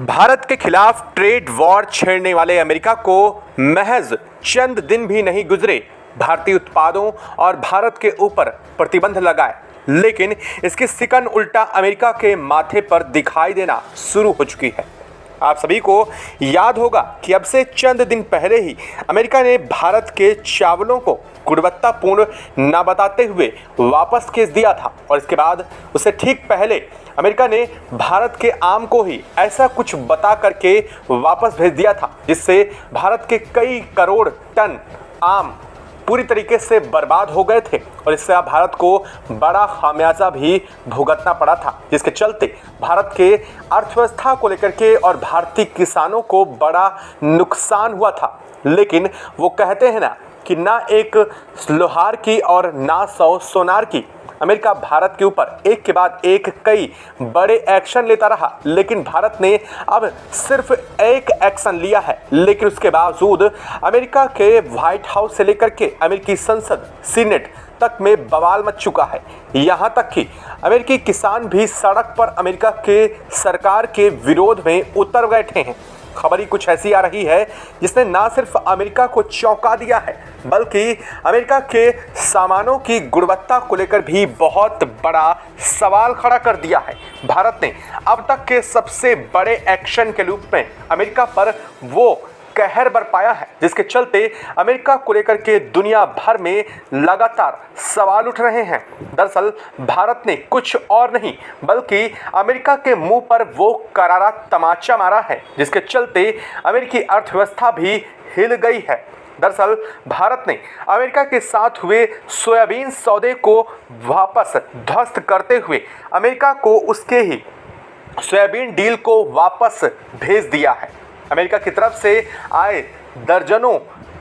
भारत के खिलाफ trade war छेड़ने वाले अमेरिका को महज चंद दिन भी नहीं गुजरे भारतीय उत्पादों और भारत के ऊपर प्रतिबंध लगाए, लेकिन इसकी सिकन उल्टा अमेरिका के माथे पर दिखाई देना शुरू हो चुकी है। आप सभी को याद होगा कि अब से चंद दिन पहले ही अमेरिका ने भारत के चावलों को गुणवत्तापूर्ण न बताते हुए वापस भेज दिया था और इसके बाद उससे ठीक पहले अमेरिका ने भारत के आम को ही ऐसा कुछ बता करके वापस भेज दिया था जिससे भारत के कई करोड़ टन आम पूरी तरीके से बर्बाद हो गए थे और इससे अब भारत को बड़ा खामियाजा भी भुगतना पड़ा था, जिसके चलते भारत के अर्थव्यवस्था को लेकर के और भारतीय किसानों को बड़ा नुकसान हुआ था। लेकिन वो कहते हैं ना कि ना एक लोहार की और ना 100 सोनार की। अमेरिका भारत के ऊपर एक के बाद एक कई बड़े एक्शन लेता रहा, लेकिन भारत ने अब सिर्फ एक एक्शन लिया है। लेकिन उसके बावजूद अमेरिका के व्हाइट हाउस से लेकर के अमेरिकी संसद सीनेट तक में बवाल मच चुका है। यहां तक कि अमेरिकी किसान भी सड़क पर अमेरिका के सरकार के विरोध में उतर बैठे हैं। खबर ही कुछ ऐसी आ रही है जिसने ना सिर्फ अमेरिका को चौंका दिया है, बल्कि अमेरिका के सामानों की गुणवत्ता को लेकर भी बहुत बड़ा सवाल खड़ा कर दिया है। भारत ने अब तक के सबसे बड़े एक्शन के रूप में अमेरिका पर वो कहर बरपाया है, जिसके चलते अमेरिका को लेकर के दुनिया भर में लगातार सवाल उठ रहे हैं। दरअसल भारत ने कुछ और नहीं बल्कि अमेरिका के मुंह पर वो करारा तमाचा मारा है, जिसके चलते अमेरिकी अर्थव्यवस्था भी हिल गई है। दरअसल भारत ने अमेरिका के साथ हुए सोयाबीन सौदे को वापस ध्वस्त करते हुए अमेरिका को उसके ही सोयाबीन डील को वापस भेज दिया है। अमेरिका की तरफ से आए दर्जनों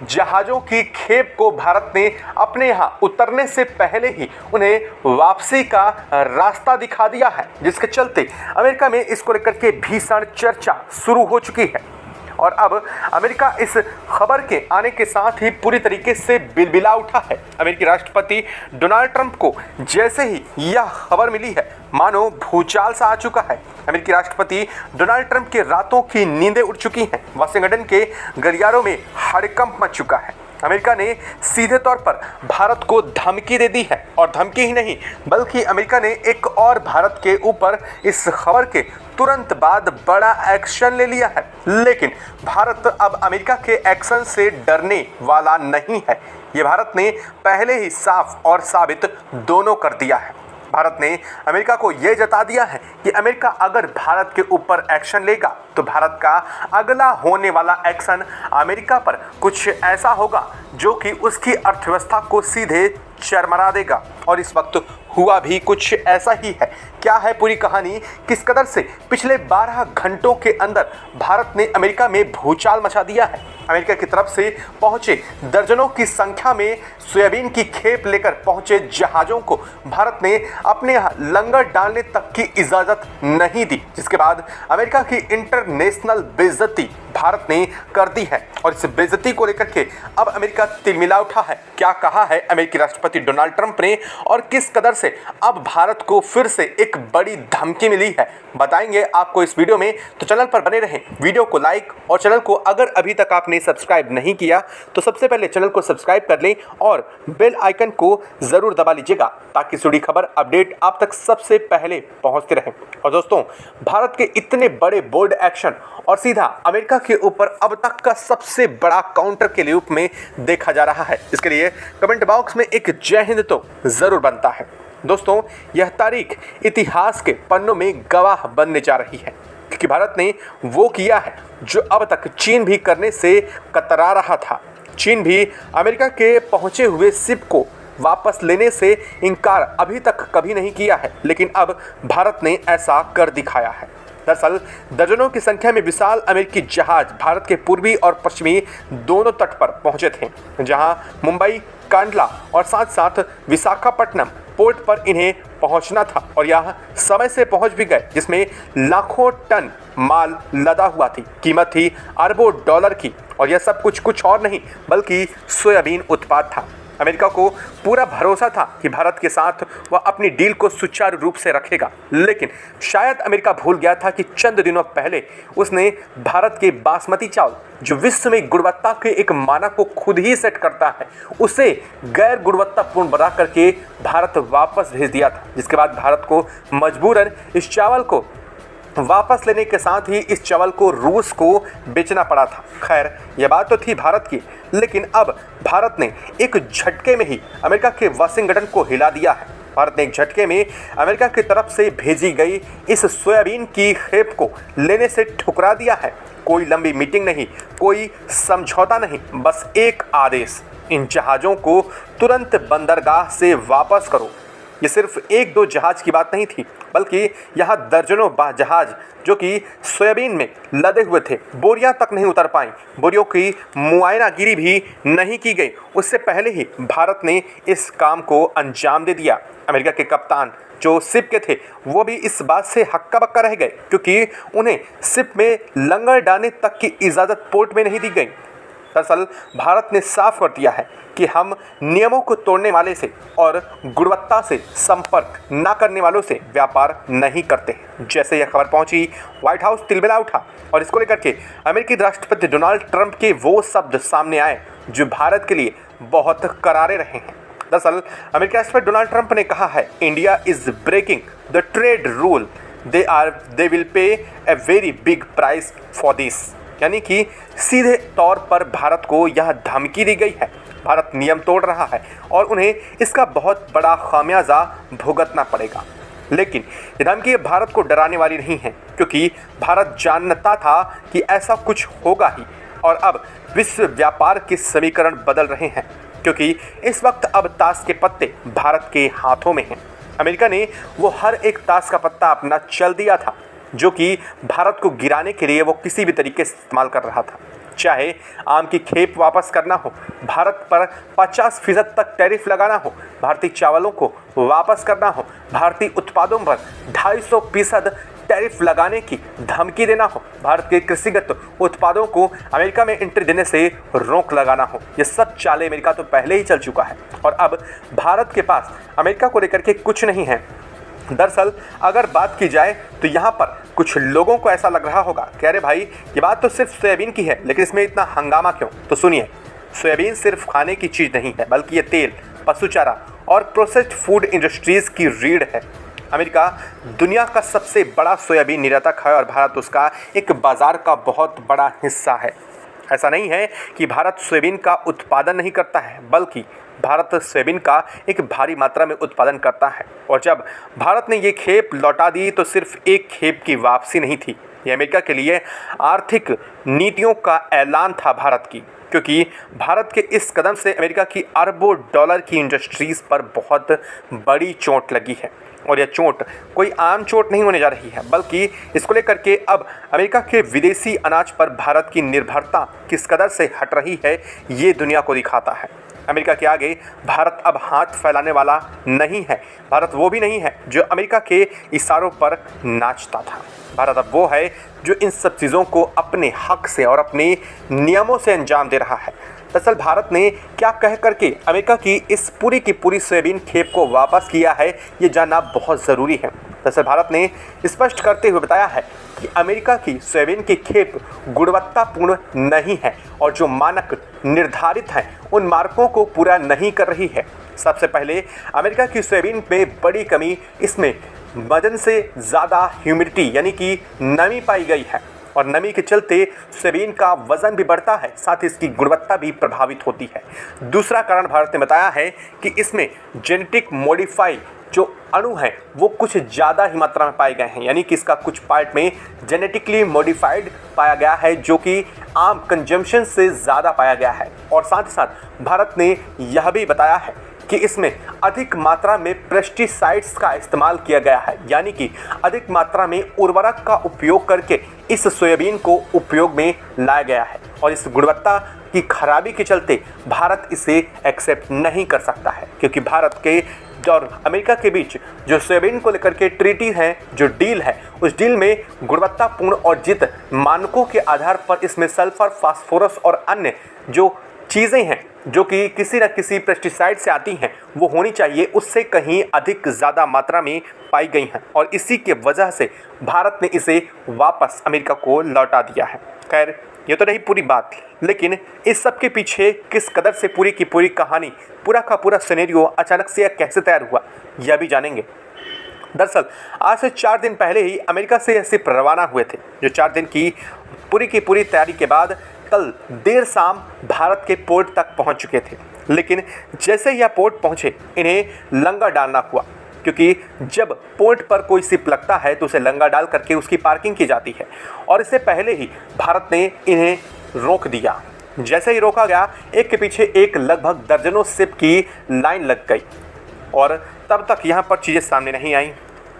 जहाज़ों की खेप को भारत ने अपने यहाँ उतरने से पहले ही उन्हें वापसी का रास्ता दिखा दिया है, जिसके चलते अमेरिका में इसको लेकर के भीषण चर्चा शुरू हो चुकी है। और अब अमेरिका इस खबर के आने के साथ ही पूरी तरीके से बिलबिला उठा है। अमेरिकी राष्ट्रपति डोनाल्ड ट्रंप को जैसे ही यह खबर मिली है, मानो भूचाल सा आ चुका है। अमेरिकी राष्ट्रपति डोनाल्ड ट्रंप की रातों की नींदें उड़ चुकी हैं। वाशिंगटन के गलियारों में हड़कंप मच चुका है। अमेरिका ने सीधे तौर पर भारत को धमकी दे दी है और धमकी ही नहीं बल्कि अमेरिका ने एक और भारत के ऊपर इस खबर के तुरंत बाद बड़ा एक्शन ले लिया है। लेकिन भारत अब अमेरिका के एक्शन से डरने वाला नहीं है। ये भारत ने पहले ही साफ और साबित दोनों कर दिया है। भारत ने अमेरिका को यह जता दिया है कि अमेरिका अगर भारत के ऊपर एक्शन लेगा तो भारत का अगला होने वाला एक्शन अमेरिका पर कुछ ऐसा होगा जो कि उसकी अर्थव्यवस्था को सीधे चरमरा देगा। और इस वक्त हुआ भी कुछ ऐसा ही है। क्या है पूरी कहानी, किस कदर से पिछले 12 घंटों के अंदर भारत ने अमेरिका में भूचाल मचा दिया है। अमेरिका की तरफ से पहुंचे दर्जनों की संख्या में सोयाबीन की खेप लेकर पहुंचे जहाज़ों को भारत ने अपने यहाँ लंगर डालने तक की इजाज़त नहीं दी, जिसके बाद अमेरिका की इंटरनेशनल बेइज्जती भारत ने कर दी है। और इस बेइज्जती को लेकर के अब अमेरिका तिलमिला उठा है। क्या कहा है अमेरिकी राष्ट्रपति डोनाल्ड ट्रंप ने और किस कदर से अब भारत को फिर से एक बड़ी धमकी मिली है, बताएंगे आपको इस वीडियो में। तो चैनल पर बने रहें, वीडियो को लाइक और चैनल को अगर अभी तक आपने सब्सक्राइब नहीं किया तो सबसे पहले चैनल को सब्सक्राइब कर लें और बेल आइकन को ज़रूर दबा लीजिएगा ताकि जुड़ी खबर अपडेट आप तक सबसे पहले पहुंचते रहें। और दोस्तों, भारत के इतने बड़े बोल्ड एक्शन और सीधा अमेरिका के ऊपर अब तक का सबसे बड़ा काउंटर के रूप में देखा जा रहा है। इसके लिए कमेंट बॉक्स में एक जय हिंद तो ज़रूर बनता है। दोस्तों, यह तारीख इतिहास के पन्नों में गवाह बनने जा रही है क्योंकि भारत ने वो किया है जो अब तक चीन भी करने से कतरा रहा था। चीन भी अमेरिका के पहुंचे हुए शिप को वापस लेने से इनकार अभी तक कभी नहीं किया है, लेकिन अब भारत ने ऐसा कर दिखाया है। दरअसल दर्जनों की संख्या में विशाल अमेरिकी जहाज भारत के पूर्वी और पश्चिमी दोनों तट पर पहुंचे थे, जहां मुंबई, कांडला और साथ साथ विशाखापट्टनम पोर्ट पर इन्हें पहुंचना था और यह समय से पहुंच भी गए, जिसमें लाखों टन माल लदा हुआ थी। कीमत थी अरबों डॉलर की और यह सब कुछ और नहीं बल्कि सोयाबीन उत्पाद था। अमेरिका को पूरा भरोसा था कि भारत के साथ वह अपनी डील को सुचारू रूप से रखेगा, लेकिन शायद अमेरिका भूल गया था कि चंद दिनों पहले उसने भारत के बासमती चावल, जो विश्व में गुणवत्ता के एक मानक को खुद ही सेट करता है, उसे गैर गुणवत्तापूर्ण बना करके भारत वापस भेज दिया था, जिसके बाद भारत को मजबूरन इस चावल को वापस लेने के साथ ही इस चावल को रूस को बेचना पड़ा था। खैर, यह बात तो थी भारत की, लेकिन अब भारत ने एक झटके में ही अमेरिका के वाशिंगटन को हिला दिया है। भारत ने एक झटके में अमेरिका की तरफ से भेजी गई इस सोयाबीन की खेप को लेने से ठुकरा दिया है। कोई लंबी मीटिंग नहीं, कोई समझौता नहीं, बस एक आदेश, इन जहाज़ों को तुरंत बंदरगाह से वापस करो। ये सिर्फ एक दो जहाज़ की बात नहीं थी, बल्कि यहाँ दर्जनों जहाज़ जो कि सोयाबीन में लदे हुए थे, बोरियां तक नहीं उतर पाई, बोरियों की मुआयनागिरी भी नहीं की गई। उससे पहले ही भारत ने इस काम को अंजाम दे दिया। अमेरिका के कप्तान जो शिप के थे वो भी इस बात से हक्का बक्का रह गए, क्योंकि उन्हें शिप में लंगर डालने तक की इजाज़त पोर्ट में नहीं दी गई। दरअसल भारत ने साफ कर दिया है कि हम नियमों को तोड़ने वाले से और गुणवत्ता से संपर्क न करने वालों से व्यापार नहीं करते। जैसे यह खबर पहुंची, व्हाइट हाउस तिलमिला उठा और इसको लेकर के अमेरिकी राष्ट्रपति डोनाल्ड ट्रंप के वो शब्द सामने आए जो भारत के लिए बहुत करारे रहे हैं। दरअसल अमेरिकी राष्ट्रपति डोनाल्ड ट्रंप ने कहा है, India is breaking the trade rule, they will pay a very big price for this. यानी कि सीधे तौर पर भारत को यह धमकी दी गई है, भारत नियम तोड़ रहा है और उन्हें इसका बहुत बड़ा खामियाजा भुगतना पड़ेगा। लेकिन ये धमकी भारत को डराने वाली नहीं है, क्योंकि भारत जानता था कि ऐसा कुछ होगा ही। और अब विश्व व्यापार के समीकरण बदल रहे हैं, क्योंकि इस वक्त अब ताश के पत्ते भारत के हाथों में हैं। अमेरिका ने वो हर एक ताश का पत्ता अपना चल दिया था जो कि भारत को गिराने के लिए वो किसी भी तरीके से इस्तेमाल कर रहा था। चाहे आम की खेप वापस करना हो, भारत पर 50% तक टैरिफ लगाना हो, भारतीय चावलों को वापस करना हो, भारतीय उत्पादों पर 250% टैरिफ लगाने की धमकी देना हो, भारत के कृषिगत उत्पादों को अमेरिका में एंट्री देने से रोक लगाना हो, ये सब चालें अमेरिका तो पहले ही चल चुका है और अब भारत के पास अमेरिका को लेकर के कुछ नहीं है। दरअसल अगर बात की जाए तो यहाँ पर कुछ लोगों को ऐसा लग रहा होगा कि अरे भाई, ये बात तो सिर्फ सोयाबीन की है, लेकिन इसमें इतना हंगामा क्यों? तो सुनिए, सोयाबीन सिर्फ खाने की चीज़ नहीं है, बल्कि ये तेल, पशु चारा और प्रोसेस्ड फूड इंडस्ट्रीज़ की रीढ़ है। अमेरिका दुनिया का सबसे बड़ा सोयाबीन निर्यातक है और भारत उसका एक बाज़ार का बहुत बड़ा हिस्सा है। ऐसा नहीं है कि भारत सोयाबीन का उत्पादन नहीं करता है, बल्कि भारत सोयाबीन का एक भारी मात्रा में उत्पादन करता है। और जब भारत ने ये खेप लौटा दी तो सिर्फ एक खेप की वापसी नहीं थी, ये अमेरिका के लिए आर्थिक नीतियों का ऐलान था भारत की, क्योंकि भारत के इस कदम से अमेरिका की अरबों डॉलर की इंडस्ट्रीज़ पर बहुत बड़ी चोट लगी है। और यह चोट कोई आम चोट नहीं होने जा रही है, बल्कि इसको लेकर के अब अमेरिका के विदेशी अनाज पर भारत की निर्भरता किस कदर से हट रही है, ये दुनिया को दिखाता है। अमेरिका के आगे भारत अब हाथ फैलाने वाला नहीं है। भारत वो भी नहीं है जो अमेरिका के इशारों पर नाचता था। भारत अब वो है जो इन सब चीज़ों को अपने हक से और अपने नियमों से अंजाम दे रहा है। दरअसल भारत ने क्या कह करके अमेरिका की इस पूरी की पूरी सोयाबीन खेप को वापस किया है, ये जानना बहुत ज़रूरी है। दरअसल भारत ने स्पष्ट करते हुए बताया है कि अमेरिका की सोयाबीन की खेप गुणवत्तापूर्ण नहीं है और जो मानक निर्धारित हैं उन मानकों को पूरा नहीं कर रही है। सबसे पहले अमेरिका की सोयाबीन में बड़ी कमी इसमें वजन से ज़्यादा ह्यूमिडिटी यानी कि नमी पाई गई है और नमी के चलते सोयाबीन का वज़न भी बढ़ता है, साथ ही इसकी गुणवत्ता भी प्रभावित होती है। दूसरा कारण भारत ने बताया है कि इसमें जेनेटिक मॉडिफाई जो अणु हैं वो कुछ ज़्यादा ही मात्रा में पाए गए हैं, यानी कि इसका कुछ पार्ट में जेनेटिकली मॉडिफाइड पाया गया है जो कि आम कंजम्पशन से ज़्यादा पाया गया है। और साथ ही साथ भारत ने यह भी बताया है कि इसमें अधिक मात्रा में पेस्टिसाइड्स का इस्तेमाल किया गया है, यानी कि अधिक मात्रा में उर्वरक का उपयोग करके इस सोयाबीन को उपयोग में लाया गया है और इस गुणवत्ता की खराबी के चलते भारत इसे एक्सेप्ट नहीं कर सकता है, क्योंकि भारत के और अमेरिका के बीच जो सोयाबीन को लेकर के ट्रीटी है, जो डील है, उस डील में गुणवत्तापूर्ण और जित मानकों के आधार पर इसमें सल्फर, फास्फोरस और अन्य जो चीज़ें हैं जो कि किसी न किसी पेस्टिसाइड से आती हैं, वो होनी चाहिए उससे कहीं अधिक ज़्यादा मात्रा में पाई गई हैं और इसी के वजह से भारत ने इसे वापस अमेरिका को लौटा दिया है। खैर, ये तो रही पूरी बात, लेकिन इस सब के पीछे किस कदर से पूरी की पूरी कहानी, पूरा का पूरा सिनेरियो अचानक से कैसे तैयार हुआ, यह भी जानेंगे। दरअसल आज से 4 दिन पहले ही अमेरिका से यह सिर्फ रवाना हुए थे, जो 4 दिन की पूरी तैयारी के बाद कल देर शाम भारत के पोर्ट तक पहुंच चुके थे। लेकिन जैसे ही यह पोर्ट पहुंचे, इन्हें लंगर डालना हुआ, क्योंकि जब पोर्ट पर कोई शिप लगता है तो उसे लंगर डाल करके उसकी पार्किंग की जाती है और इससे पहले ही भारत ने इन्हें रोक दिया। जैसे ही रोका गया, एक के पीछे एक लगभग दर्जनों शिप की लाइन लग गई और तब तक यहाँ पर चीज़ें सामने नहीं आई।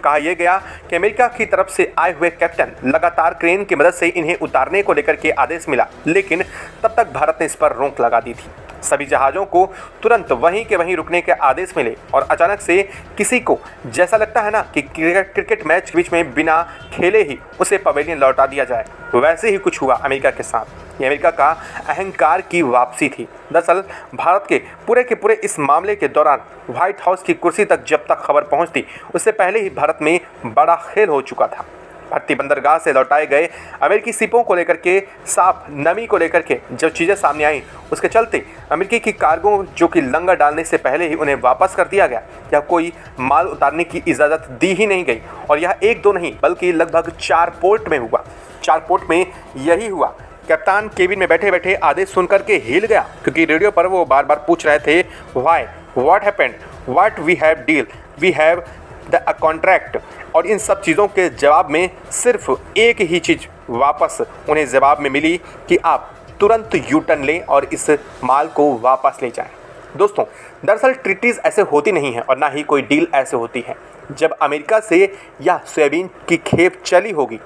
कहा यह गया कि अमेरिका की तरफ से आए हुए कैप्टन लगातार क्रेन की मदद से इन्हें उतारने को लेकर के आदेश मिला, लेकिन तब तक भारत ने इस पर रोक लगा दी थी। सभी जहाज़ों को तुरंत वहीं के वहीं रुकने के आदेश मिले और अचानक से किसी को जैसा लगता है ना कि क्रिकेट मैच के बीच में बिना खेले ही उसे पवेलियन लौटा दिया जाए, वैसे ही कुछ हुआ अमेरिका के साथ। ये अमेरिका का अहंकार की वापसी थी। दरअसल भारत के पूरे इस मामले के दौरान व्हाइट हाउस की कुर्सी तक जब तक खबर पहुंचती, उससे पहले ही भारत में बड़ा खेल हो चुका था। भर्ती बंदरगाह से लौटाए गए अमेरिकी शिपों को लेकर के, साफ नमी को लेकर के जब चीज़ें सामने आई, उसके चलते अमेरिकी की कार्गो जो कि लंगर डालने से पहले ही उन्हें वापस कर दिया गया या कोई माल उतारने की इजाज़त दी ही नहीं गई। और यह 1-2 नहीं बल्कि लगभग 4 पोर्ट में हुआ। 4 पोर्ट में यही हुआ। कप्तान केबिन में बैठे बैठे आदेश सुन करके हिल गया, क्योंकि रेडियो पर वो बार बार पूछ रहे थे, why, what happened, what we have deal, we have the contract. और इन सब चीज़ों के जवाब में सिर्फ एक ही चीज़ वापस उन्हें जवाब में मिली कि आप तुरंत यू टर्न लें और इस माल को वापस ले जाएं। दोस्तों, दरअसल ट्रीटीज़ ऐसे होती नहीं है और ना ही कोई डील ऐसे होती है। जब अमेरिका से यह सोयाबीन की खेप चली होगी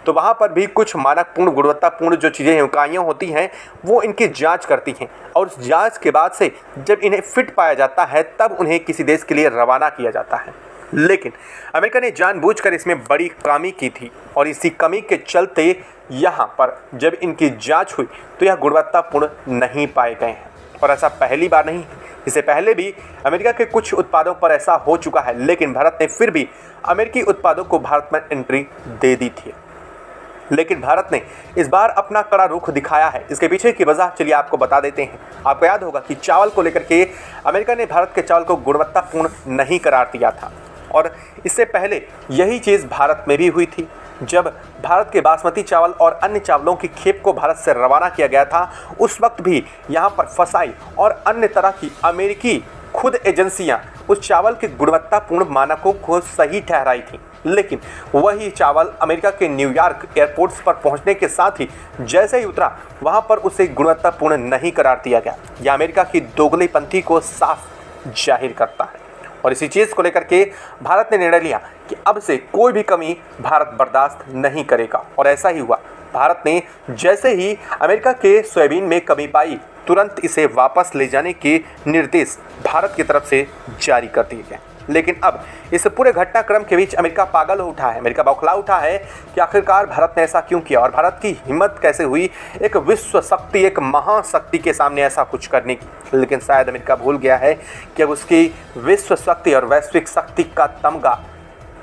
तो वहाँ पर भी कुछ मानकपूर्ण, गुणवत्तापूर्ण जो चीज़ें इकाइयाँ होती हैं वो इनकी जांच करती हैं और उस जांच के बाद से जब इन्हें फिट पाया जाता है तब उन्हें किसी देश के लिए रवाना किया जाता है। लेकिन अमेरिका ने जानबूझकर इसमें बड़ी कमी की थी और इसी कमी के चलते यहाँ पर जब इनकी जांच हुई तो यह गुणवत्तापूर्ण नहीं पाए गए हैं। और ऐसा पहली बार नहीं, इससे पहले भी अमेरिका के कुछ उत्पादों पर ऐसा हो चुका है, लेकिन भारत ने फिर भी अमेरिकी उत्पादों को भारत में एंट्री दे दी थी। लेकिन भारत ने इस बार अपना कड़ा रुख दिखाया है। इसके पीछे की वजह चलिए आपको बता देते हैं। आपको याद होगा कि चावल को लेकर के अमेरिका ने भारत के चावल को गुणवत्तापूर्ण नहीं करार दिया था और इससे पहले यही चीज़ भारत में भी हुई थी। जब भारत के बासमती चावल और अन्य चावलों की खेप को भारत से रवाना किया गया था, उस वक्त भी यहाँ पर फसाई और अन्य तरह की अमेरिकी खुद एजेंसियाँ उस चावल के गुणवत्तापूर्ण मानकों को सही ठहराई थी। लेकिन वही चावल अमेरिका के न्यूयॉर्क एयरपोर्ट्स पर पहुंचने के साथ ही जैसे ही उतरा, वहां पर उसे गुणवत्तापूर्ण नहीं करार दिया गया। यह अमेरिका की दोगलीपंथी को साफ जाहिर करता है और इसी चीज़ को लेकर के भारत ने निर्णय लिया कि अब से कोई भी कमी भारत बर्दाश्त नहीं करेगा और ऐसा ही हुआ। भारत ने जैसे ही अमेरिका के सोयाबीन में कमी पाई, तुरंत इसे वापस ले जाने के निर्देश भारत की तरफ से जारी कर दिए गए। लेकिन अब इस पूरे घटनाक्रम के बीच अमेरिका पागल हो उठा है, अमेरिका बौखला उठा है कि आखिरकार भारत ने ऐसा क्यों किया और भारत की हिम्मत कैसे हुई एक विश्व शक्ति, एक महाशक्ति के सामने ऐसा कुछ करने की। लेकिन शायद अमेरिका भूल गया है कि अब उसकी विश्व शक्ति और वैश्विक शक्ति का तमगा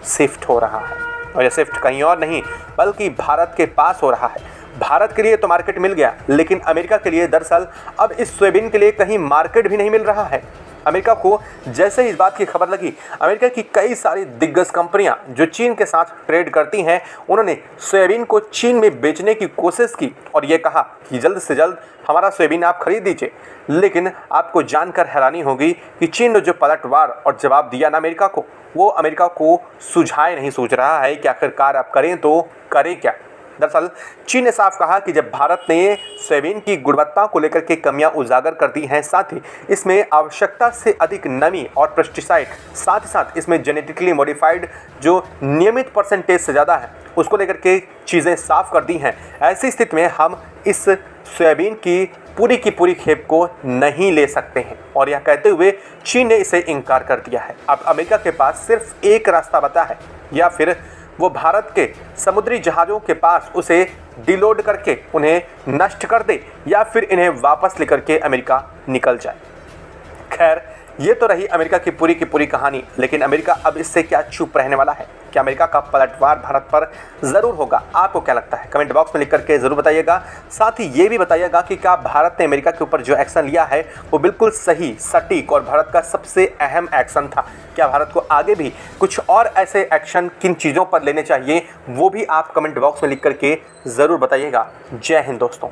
शिफ्ट हो रहा है और यह शिफ्ट कहीं और नहीं बल्कि भारत के पास हो रहा है। भारत के लिए तो मार्केट मिल गया, लेकिन अमेरिका के लिए दरअसल अब इस सोयाबीन के लिए कहीं मार्केट भी नहीं मिल रहा है। अमेरिका को जैसे ही इस बात की खबर लगी, अमेरिका की कई सारी दिग्गज कंपनियां जो चीन के साथ ट्रेड करती हैं, उन्होंने सोयाबीन को चीन में बेचने की कोशिश की और ये कहा कि जल्द से जल्द हमारा सोयाबीन आप खरीद दीजिए। लेकिन आपको जानकर हैरानी होगी कि चीन ने जो पलटवार और जवाब दिया ना अमेरिका को, वो अमेरिका को सुझाए नहीं सोच रहा है कि आखिरकार आप करें तो करें क्या। दरअसल चीन ने साफ कहा कि जब भारत ने सोयाबीन की गुणवत्ता को लेकर के कमियां उजागर कर दी हैं, साथ ही इसमें आवश्यकता से अधिक नमी और पेस्टिसाइड, साथ ही साथ इसमें जेनेटिकली मॉडिफाइड जो नियमित परसेंटेज से ज़्यादा है, उसको लेकर के चीज़ें साफ कर दी हैं, ऐसी स्थिति में हम इस सोयाबीन की पूरी खेप को नहीं ले सकते हैं। और यह कहते हुए चीन ने इसे इनकार कर दिया है। अब अमेरिका के पास सिर्फ एक रास्ता बचा है, या फिर वो भारत के समुद्री जहाज़ों के पास उसे डिलोड करके उन्हें नष्ट कर दे या फिर इन्हें वापस लेकर के अमेरिका निकल जाए। खैर, ये तो रही अमेरिका की पूरी कहानी, लेकिन अमेरिका अब इससे क्या चुप रहने वाला है? क्या अमेरिका का पलटवार भारत पर ज़रूर होगा? आपको क्या लगता है? कमेंट बॉक्स में लिख करके ज़रूर बताइएगा। साथ ही ये भी बताइएगा कि क्या भारत ने अमेरिका के ऊपर जो एक्शन लिया है वो बिल्कुल सही, सटीक और भारत का सबसे अहम एक्शन था? क्या भारत को आगे भी कुछ और ऐसे एक्शन किन चीज़ों पर लेने चाहिए, वो भी आप कमेंट बॉक्स में लिख करके ज़रूर बताइएगा। जय हिंद दोस्तों।